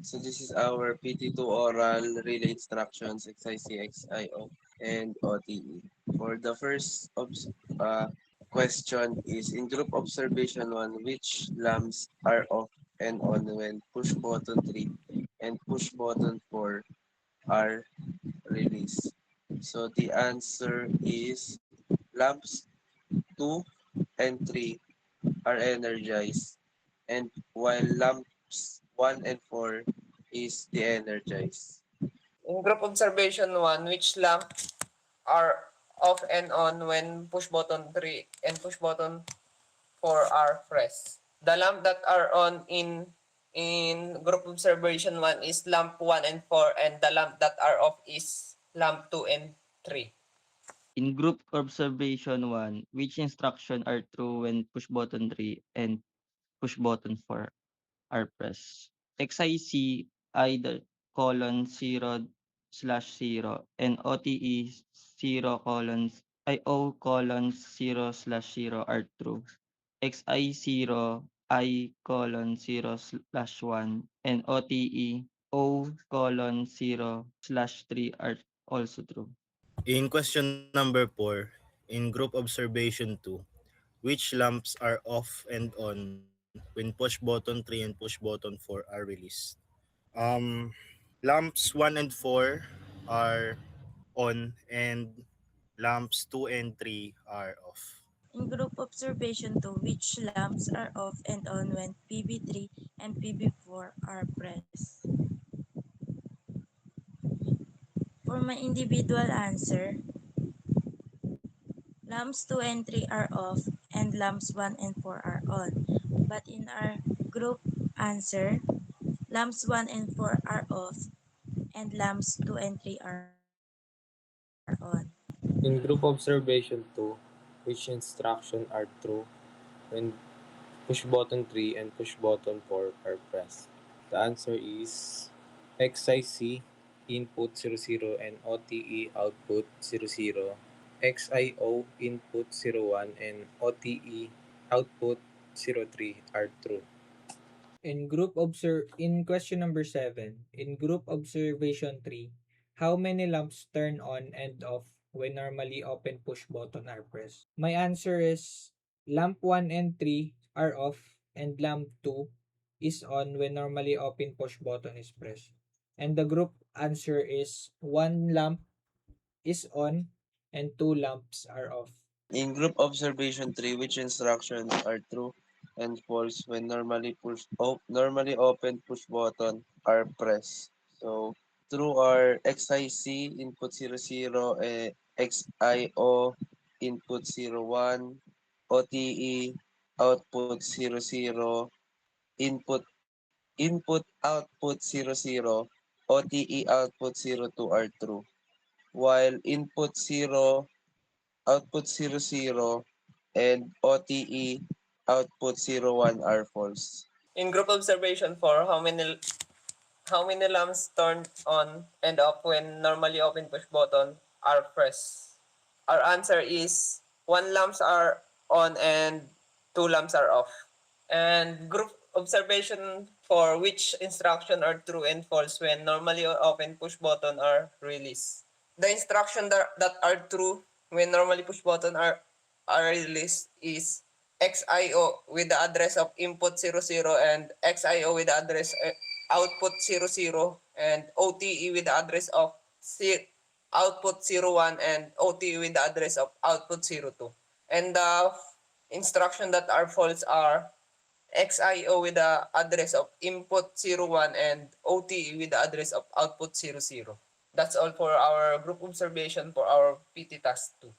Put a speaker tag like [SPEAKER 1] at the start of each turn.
[SPEAKER 1] So this is our PT2 oral relay instructions XIC, XIO, and OTE. For the first question is in group observation 1, which lamps are off and on when push button 3 and push button 4 are released? So the answer is lamps 2 and 3 are energized, and while lamps 1 and 4 is de-energized.
[SPEAKER 2] In group observation 1, which lamp are off and on when push button 3 and push button 4 are pressed? The lamp that are on in group observation 1 is lamp 1 and 4, and the lamp that are off is lamp 2 and 3.
[SPEAKER 3] In group observation 1, which instruction are true when push button 3 and push button 4 are pressed? XIC either colon 0/0 and OTE 0 colon 0/0 are true. XI 0 I colon 0/1 and OTE O colon 0/3 are also true.
[SPEAKER 4] In question number 4, in group observation 2, which lamps are off and on when push button 3 and push button 4 are released? Um, Lamps 1 and 4 are on and lamps 2 and 3 are off.
[SPEAKER 5] In group observation 2, which lamps are off and on when PB3 and PB4 are pressed? For my individual answer, lamps 2 and 3 are off and lamps 1 and 4 are on. But in our group answer, lamps 1 and 4 are off and lamps 2 and 3 are on.
[SPEAKER 6] In group observation 2, which instruction are true when push button 3 and push button 4 are pressed? The answer is XIC input 00 and OTE output 00, XIO input 01 and OTE output 03 are true.
[SPEAKER 7] In question number 7, in group observation 3, how many lamps turn on and off when normally open push button are pressed? My answer is lamp 1 and 3 are off and lamp 2 is on when normally open push button is pressed. And the group answer is 1 lamp is on and 2 lamps are off.
[SPEAKER 1] In group observation 3, which instructions are true and false when normally open push button are pressed? So true are XIC input 00, XIO input 01, OTE output 00, input output 00, OTE output 02 are true, while input 0, output 00, and OTE output 01 are false.
[SPEAKER 2] In group observation 4, how many lamps turned on and off when normally open push button are pressed? Our answer is 1 lamps are on and 2 lamps are off. And group observation for which instruction are true and false when normally open push button are released. The instruction that are true when normally push button are released is XIO with the address of input 00 and XIO with the address output 00 and OTE with the address of output 01 and OTE with the address of output 02. And the instruction that are false are XIO with the address of input 01 and OTE with the address of output 00. That's all for our group observation for our PT task 2.